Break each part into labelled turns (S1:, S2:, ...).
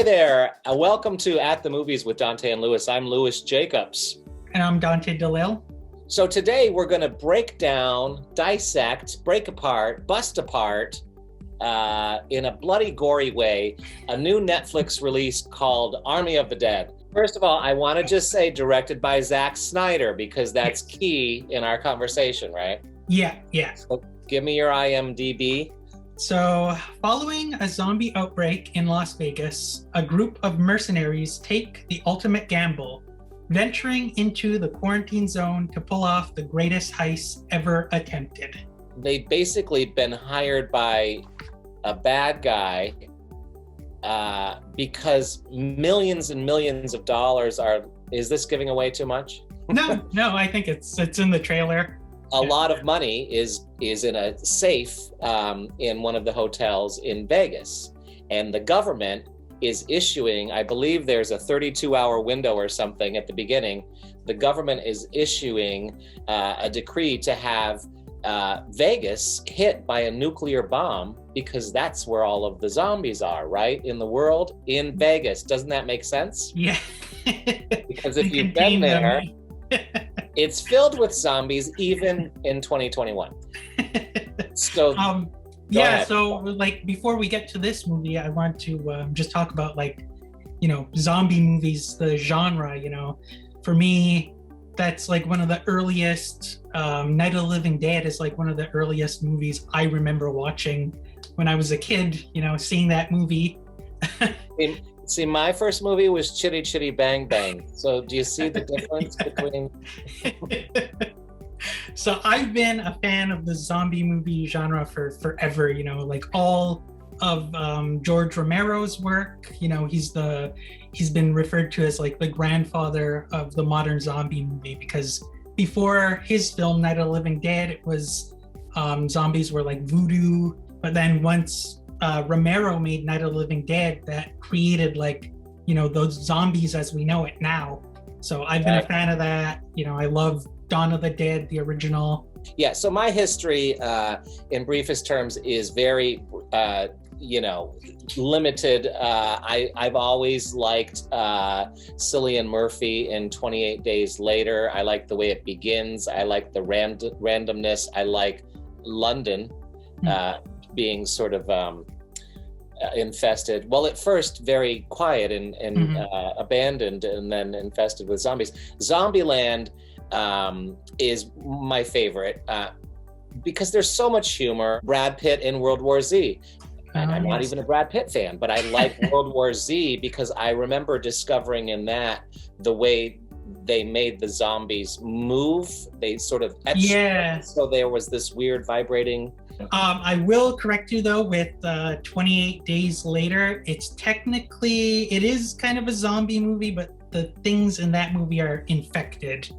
S1: Hi there. Welcome to At the Movies with Dante and Lewis. I'm Lewis Jacobs.
S2: And I'm Dante DeLille.
S1: So today we're going to break down, dissect, break apart, bust apart, in a bloody, gory way, a new Netflix release called Army of the Dead. First of all, I want to just say directed by Zack Snyder, because that's key in our conversation, right?
S2: Yeah.
S1: So give me your IMDb.
S2: So, following a zombie outbreak in Las Vegas, a group of mercenaries take the ultimate gamble, venturing into the quarantine zone to pull off the greatest heist ever attempted.
S1: They've basically been hired by a bad guy because millions and millions of dollars are... Is this giving away too much?
S2: No, I think it's in the trailer.
S1: A lot of money is in a safe in one of the hotels in Vegas. And the government is issuing, I believe there's a 32-hour window or something at the beginning. The government is issuing a decree to have Vegas hit by a nuclear bomb, because that's where all of the zombies are, right? In the world, in Vegas. Doesn't that make sense?
S2: Yeah.
S1: Because if you've been there... It's filled with zombies, even in 2021. So,
S2: so like before we get to this movie, I want to just talk about zombie movies, the genre. For me, that's like one of the earliest. Night of the Living Dead is like one of the earliest movies I remember watching when I was a kid. Seeing that movie.
S1: See, my first movie was Chitty Chitty Bang Bang. So do you see the difference between...
S2: So I've been a fan of the zombie movie genre for forever, like all of George Romero's work. He's been referred to as like the grandfather of the modern zombie movie, because before his film Night of the Living Dead, it was zombies were like voodoo, but then once Romero made Night of the Living Dead, that created those zombies as we know it now. So I've been a fan of that. I love Dawn of the Dead, the original.
S1: Yeah, so my history, in briefest terms, is very, limited. I've always liked Cillian Murphy in 28 Days Later. I like the way it begins. I like the randomness. I like London being sort of infested. Well, at first very quiet and abandoned, and then infested with zombies. Zombieland is my favorite because there's so much humor. Brad Pitt in World War Z. And I'm not even a Brad Pitt fan, but I like World War Z because I remember discovering in that the way they made the zombies move. They sort of etched them, so there was this weird vibrating.
S2: I will correct you though with 28 Days Later. It is kind of a zombie movie, but the things in that movie are infected,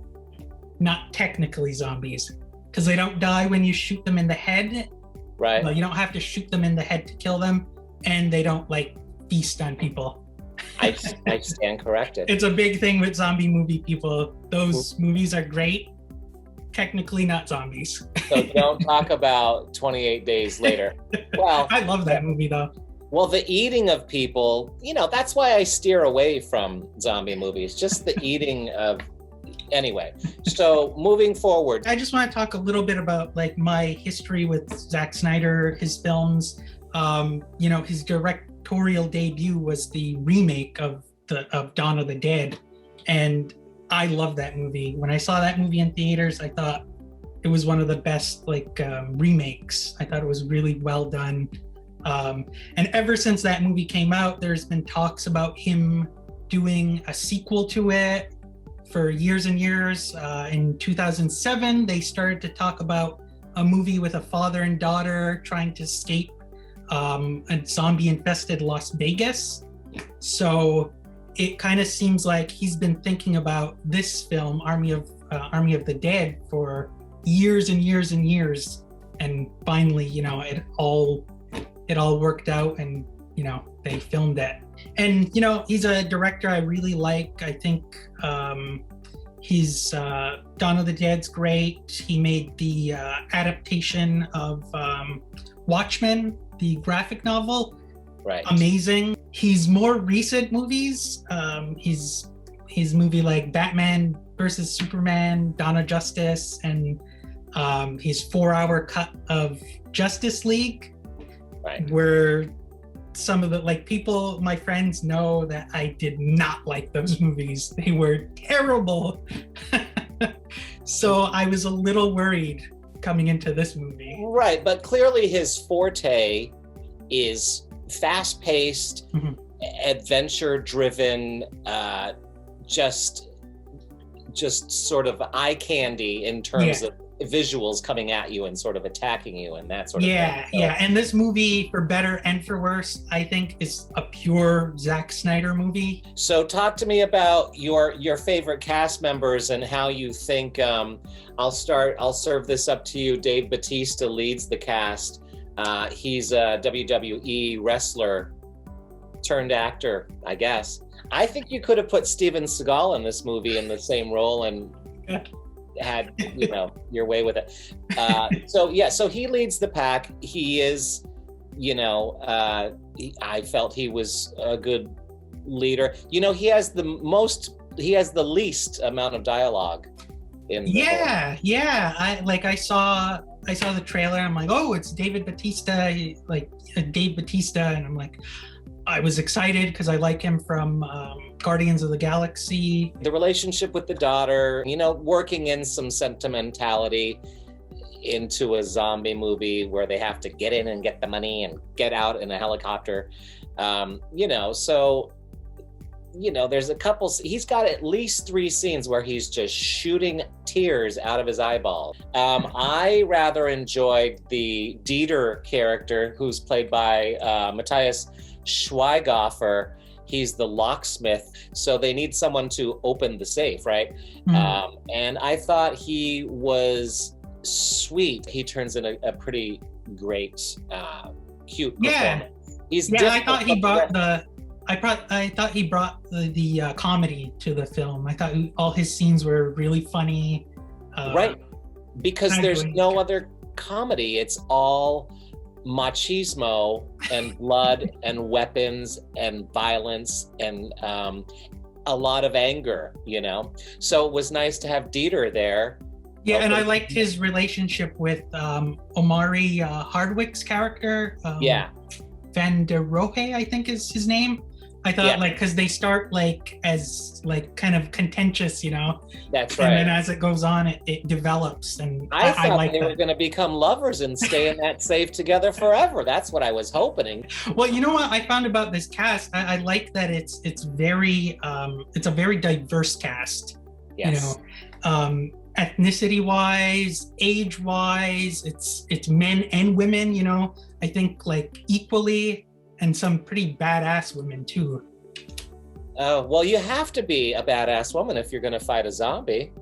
S2: not technically zombies, because they don't die when you shoot them in the head.
S1: Right.
S2: Well, you don't have to shoot them in the head to kill them, and they don't feast on people.
S1: I stand corrected.
S2: It's a big thing with zombie movie people. Those movies are great. Technically not zombies.
S1: So don't talk about 28 Days Later. Well,
S2: I love that movie though.
S1: Well, the eating of people, that's why I steer away from zombie movies, just the eating of... Anyway, so moving forward.
S2: I just want to talk a little bit about my history with Zack Snyder, his films. His directorial debut was the remake of Dawn of the Dead. And I love that movie. When I saw that movie in theaters, I thought it was one of the best remakes. I thought it was really well done. And ever since that movie came out, there's been talks about him doing a sequel to it for years and years. In 2007, they started to talk about a movie with a father and daughter trying to escape a zombie-infested Las Vegas. So it kind of seems like he's been thinking about this film, Army of the Dead, for years and years and years, and finally, it all worked out, and they filmed it. And he's a director I really like. I think he's Dawn of the Dead's great. He made the adaptation of Watchmen, the graphic novel.
S1: Right.
S2: amazing. His more recent movies, his movie like Batman versus Superman, Dawn of Justice, and his 4-hour cut of Justice League,
S1: Right.
S2: were some of the, like, people, my friends know that I did not like those movies. They were terrible. So I was a little worried coming into this movie.
S1: Right, but clearly his forte is fast-paced, adventure-driven, just sort of eye candy in terms of visuals coming at you and sort of attacking you and that sort of thing. So,
S2: and this movie, for better and for worse, I think is a pure Zack Snyder movie.
S1: So talk to me about your favorite cast members and how you think. I'll serve this up to you. Dave Bautista leads the cast. He's a WWE wrestler turned actor, I guess. I think you could have put Steven Seagal in this movie in the same role and had, your way with it. So he leads the pack. He is, I felt he was a good leader. He has the least amount of dialogue in the whole.
S2: I saw the trailer. I'm like, oh, it's Dave Bautista, and I'm like, I was excited because I like him from Guardians of the Galaxy.
S1: The relationship with the daughter, working in some sentimentality into a zombie movie where they have to get in and get the money and get out in a helicopter. There's a couple, he's got at least 3 scenes where he's just shooting tears out of his eyeball. I rather enjoyed the Dieter character, who's played by Matthias Schweighöfer. He's the locksmith, so they need someone to open the safe, right? And I thought he was sweet. He turns in a pretty great, cute performance.
S2: I thought he brought the comedy to the film. I thought all his scenes were really funny.
S1: Right, because there's no other comedy. It's all machismo and blood and weapons and violence and a lot of anger, So it was nice to have Dieter there.
S2: Yeah, and I liked his relationship with Omari Hardwick's character. Van der Rohe, I think is his name. I thought because they start as kind of contentious,
S1: That's right.
S2: And then as it goes on, it develops. And
S1: I thought they were going to become lovers and stay in that safe together forever. That's what I was hoping.
S2: Well, you know what I found about this cast? I like that it's very it's a very diverse cast.
S1: Yes.
S2: Ethnicity wise, age wise, it's men and women. I think equally. And some pretty badass women too.
S1: Oh, well, you have to be a badass woman if you're going to fight a zombie.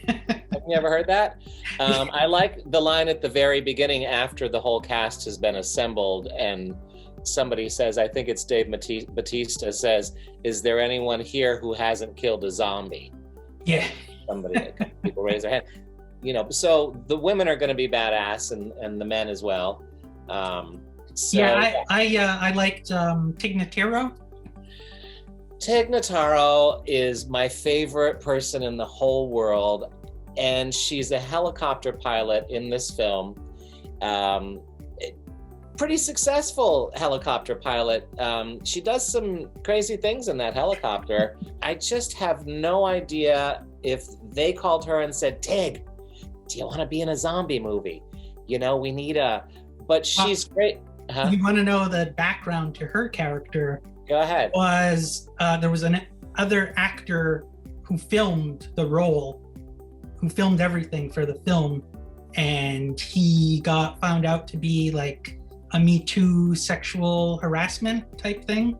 S1: Have you ever heard that? I like the line at the very beginning after the whole cast has been assembled and somebody says, I think it's Dave Bautista says, "Is there anyone here who hasn't killed a zombie?"
S2: Yeah.
S1: People raise their hand. So the women are going to be badass and the men as well.
S2: I liked Tig Notaro.
S1: Tig Notaro is my favorite person in the whole world, and she's a helicopter pilot in this film. Pretty successful helicopter pilot. She does some crazy things in that helicopter. I just have no idea if they called her and said, Tig, do you want to be in a zombie movie? We need but she's great. Huh?
S2: You want to know the background to her character?
S1: Go ahead.
S2: There was an other actor who filmed the role, who filmed everything for the film, and he got found out to be a Me Too sexual harassment type thing,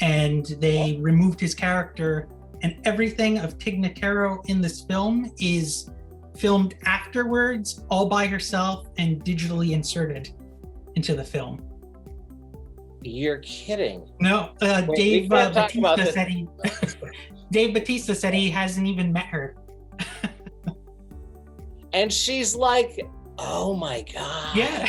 S2: and they removed his character, and everything of Tig Notaro in this film is filmed afterwards, all by herself, and digitally inserted into the film.
S1: You're kidding.
S2: No, Dave Bautista said he hasn't even met her.
S1: And she's like, oh my God.
S2: Yeah.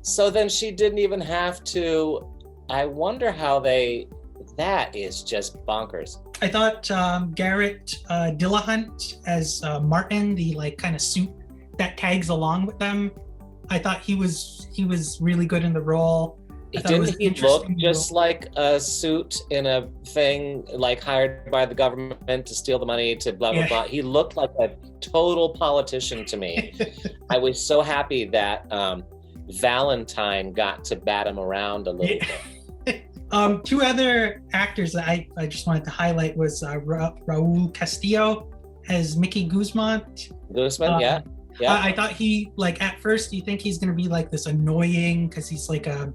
S1: So then she didn't even have to. I wonder how that is just bonkers.
S2: I thought Garrett Dillahunt as Martin, the like kind of suit that tags along with them. I thought he was really good in the role.
S1: Didn't he look just like a suit in a thing, like hired by the government to steal the money to blah, blah, blah? He looked like a total politician to me. I was so happy that Valentine got to bat him around a little bit.
S2: Two other actors that I just wanted to highlight was Raul Castillo as Mickey Guzman.
S1: Yeah.
S2: I thought he, like, at first you think he's going to be like this annoying because he's like a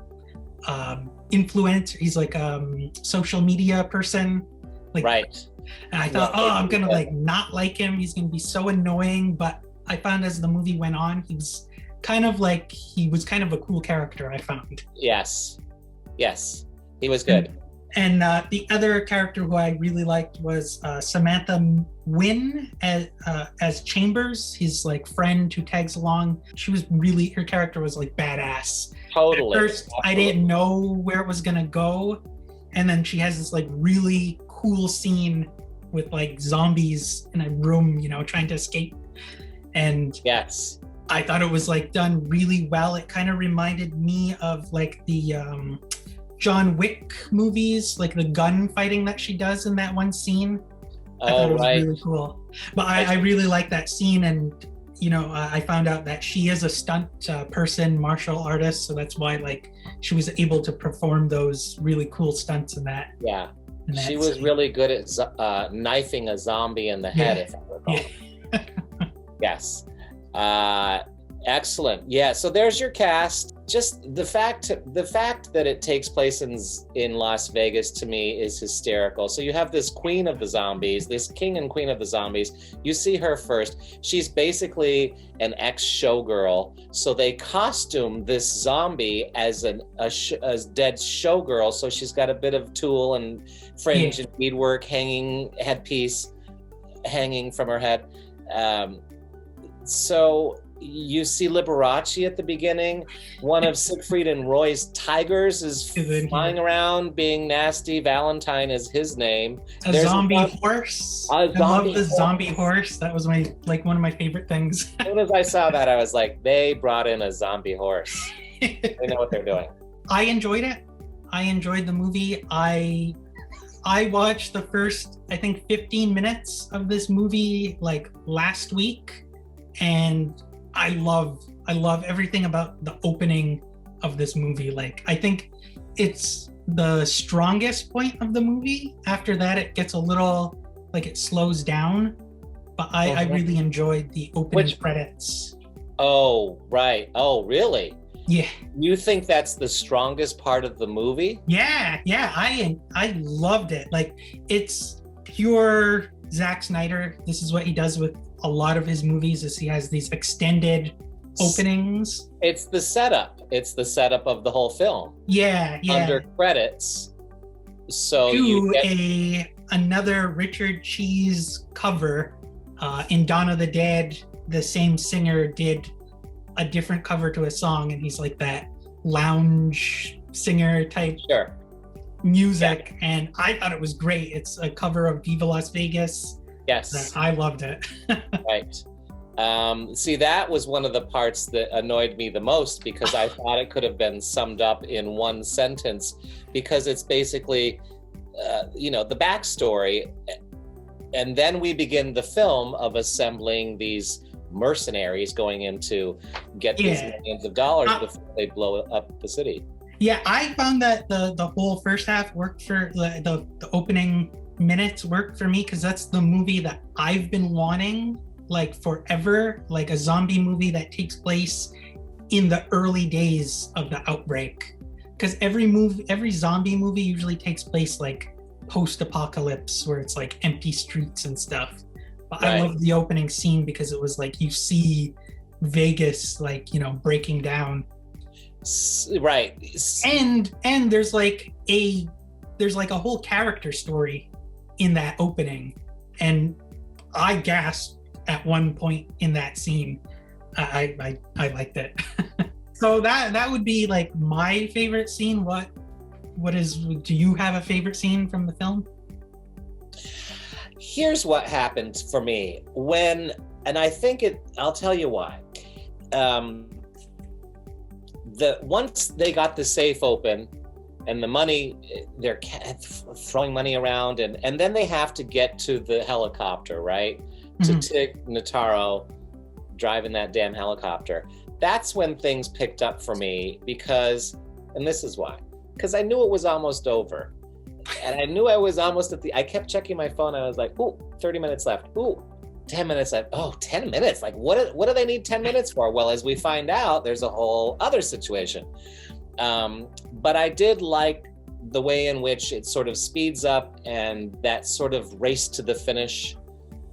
S2: influencer. He's like a social media person. Like, right. And I thought, I'm going to like not like him. He's going to be so annoying. But I found as the movie went on, he was kind of a cool character, I found.
S1: Yes. He was good.
S2: And the other character who I really liked was Samantha Nguyen as Chambers, his like friend who tags along. Her character was like badass.
S1: Totally.
S2: At first, I didn't know where it was gonna go, and then she has this like really cool scene with like zombies in a room, trying to escape. And
S1: yes,
S2: I thought it was like done really well. It kind of reminded me of like the John Wick movies, like the gun fighting that she does in that one scene. I thought it was really cool. But I really like that scene, and I found out that she is a stunt person, martial artist, so that's why like she was able to perform those really cool stunts in that.
S1: Yeah, she was really good at knifing a zombie in the head, if I recall. Yes. Excellent. Yeah, so there's your cast. Just the fact that it takes place in Las Vegas to me is hysterical. So you have this queen of the zombies, this king and queen of the zombies. You see her first. She's basically an ex-showgirl. So they costume this zombie as a dead showgirl. So she's got a bit of tulle and fringe and beadwork headpiece hanging from her head. So you see Liberace at the beginning. One of Siegfried and Roy's tigers is flying around being nasty. Valentine is his name.
S2: There's zombie horse. I love the zombie horse. That was one of my favorite things.
S1: As soon as I saw that, I was like, they brought in a zombie horse. They know what they're doing.
S2: I enjoyed it. I enjoyed the movie. I watched the first, I think, 15 minutes of this movie like last week, and I love everything about the opening of this movie. Like, I think it's the strongest point of the movie. After that, it gets a little, like, it slows down. But I really enjoyed the opening credits.
S1: Oh, right. Oh, really?
S2: Yeah.
S1: You think that's the strongest part of the movie?
S2: Yeah. I loved it. Like, it's pure Zack Snyder. This is what he does with a lot of his movies, is he has these extended openings.
S1: It's the setup of the whole film.
S2: Yeah.
S1: Under credits. So
S2: another Richard Cheese cover in Dawn of the Dead. The same singer did a different cover to a song, and he's like that lounge singer type music. Yeah. And I thought it was great. It's a cover of Viva Las Vegas.
S1: Yes.
S2: I loved it.
S1: Right. See, that was one of the parts that annoyed me the most, because I thought it could have been summed up in one sentence, because it's basically, the backstory. And then we begin the film of assembling these mercenaries going in to get these millions of dollars before they blow up the city.
S2: Yeah, I found that the whole first half worked for the opening minutes worked for me, because that's the movie that I've been wanting like forever, like a zombie movie that takes place in the early days of the outbreak. Because every zombie movie usually takes place like post-apocalypse, where it's like empty streets and stuff. But I love the opening scene because it was like you see Vegas like, breaking down.
S1: Right.
S2: And there's like a whole character story in that opening, and I gasped at one point in that scene. I liked it. So that would be like my favorite scene. Do you have a favorite scene from the film?
S1: Here's what happened for me and I think I'll tell you why. Once they got the safe open and the money, they're throwing money around, and then they have to get to the helicopter, right? To Tig Notaro driving that damn helicopter. That's when things picked up for me and this is why, because I knew it was almost over. And I knew I was almost I kept checking my phone. I was like, ooh, 30 minutes left. Ooh, 10 minutes left. Oh, 10 minutes. Like, what do they need 10 minutes for? Well, as we find out, there's a whole other situation. But I did like the way in which it sort of speeds up and that sort of race to the finish.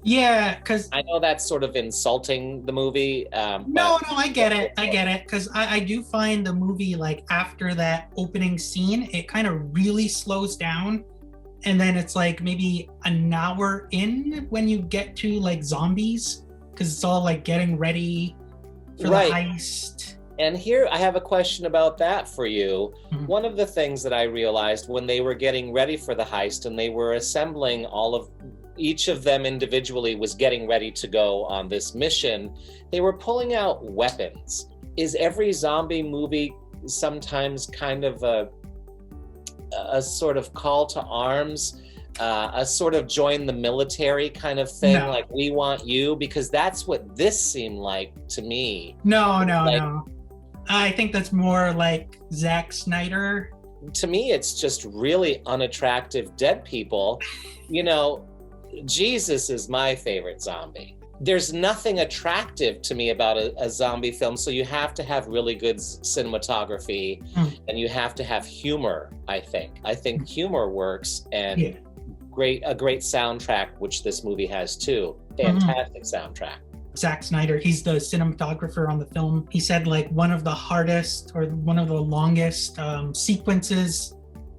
S2: Yeah, because
S1: I know that's sort of insulting the movie.
S2: No, I get it. Because I do find the movie, like, after that opening scene, it kind of really slows down. And then it's like maybe an hour in when you get to like zombies, because it's all like getting ready for the heist.
S1: And here I have a question about that for you. Mm-hmm. One of the things that I realized when they were getting ready for the heist and they were assembling each of them individually was getting ready to go on this mission, they were pulling out weapons. Is every zombie movie sometimes kind of a sort of call to arms, a sort of join the military kind of thing? No. Like, we want you? Because that's what this seemed like to me.
S2: No. I think that's more like Zack Snyder.
S1: To me, it's just really unattractive dead people. Jesus is my favorite zombie. There's nothing attractive to me about a zombie film, so you have to have really good cinematography and you have to have humor, I think. I think humor works, and a great soundtrack, which this movie has too. Fantastic soundtrack.
S2: Zack Snyder, he's the cinematographer on the film. He said like one of the hardest or one of the longest sequences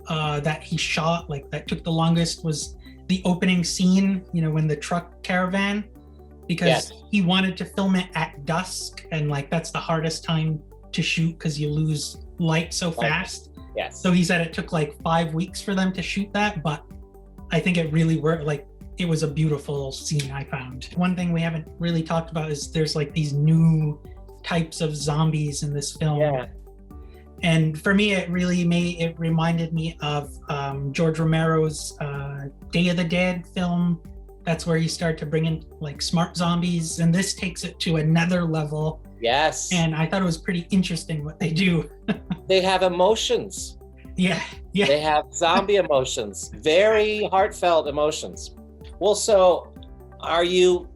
S2: that he shot, like that took the longest, was the opening scene, when the truck caravan, because he wanted to film it at dusk, and like that's the hardest time to shoot because you lose light so fast.
S1: Yes.
S2: So he said it took like 5 weeks for them to shoot that, but I think it really worked. Like, it was a beautiful scene, I found. One thing we haven't really talked about is there's like these new types of zombies in this film.
S1: Yeah.
S2: And for me, it reminded me of George Romero's Day of the Dead film. That's where you start to bring in like smart zombies, and this takes it to another level.
S1: Yes.
S2: And I thought it was pretty interesting what they do.
S1: They have emotions.
S2: Yeah.
S1: They have zombie emotions, very heartfelt emotions. Well, so are you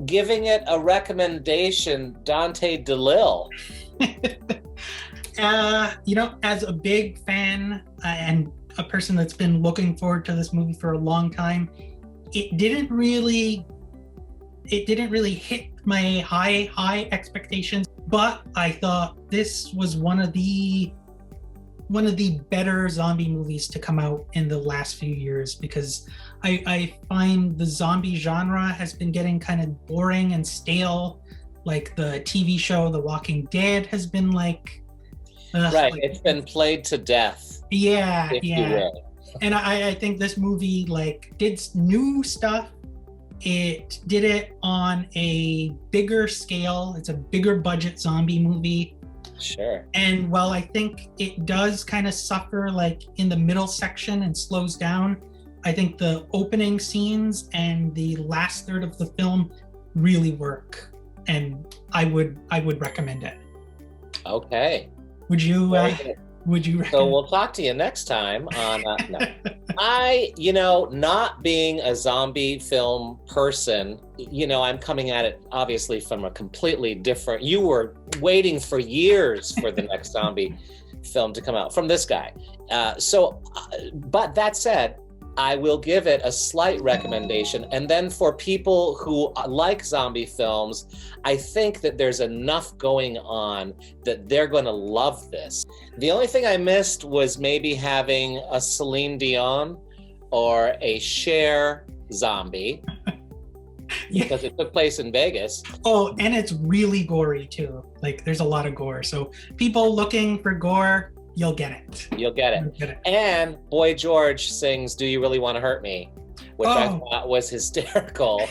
S1: giving it a recommendation, Dante DeLille?
S2: As a big fan and a person that's been looking forward to this movie for a long time, it didn't really hit my high expectations, but I thought this was one of the better zombie movies to come out in the last few years, because I find the zombie genre has been getting kind of boring and stale. Like the TV show The Walking Dead has been like
S1: it's been played to death.
S2: Yeah. And I think this movie like did new stuff. It did it on a bigger scale. It's a bigger budget zombie movie.
S1: Sure.
S2: And while I think it does kind of suffer like in the middle section and slows down, I think the opening scenes and the last third of the film really work, and I would recommend it.
S1: Okay.
S2: Would you recommend?
S1: So we'll talk to you next time on no. Not being a zombie film person, I'm coming at it obviously from a completely different. You were waiting for years for the next zombie film to come out from this guy. But that said, I will give it a slight recommendation. And then for people who like zombie films, I think that there's enough going on that they're going to love this. The only thing I missed was maybe having a Celine Dion or a Cher zombie. because it took place in Vegas.
S2: Oh, and it's really gory too. Like there's a lot of gore. So people looking for gore, you'll get it.
S1: You'll get it.
S2: You'll get it.
S1: And Boy George sings "Do You Really Want to Hurt Me," which I thought was hysterical.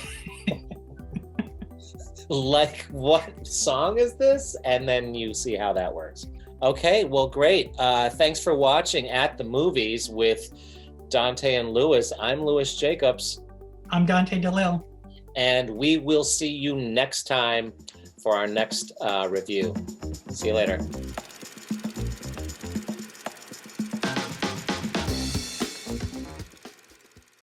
S1: Like, what song is this? And then you see how that works. Okay, well, great. Thanks for watching At the Movies with Dante and Lewis. I'm Lewis Jacobs.
S2: I'm Dante DeLille.
S1: And we will see you next time for our next review. See you later.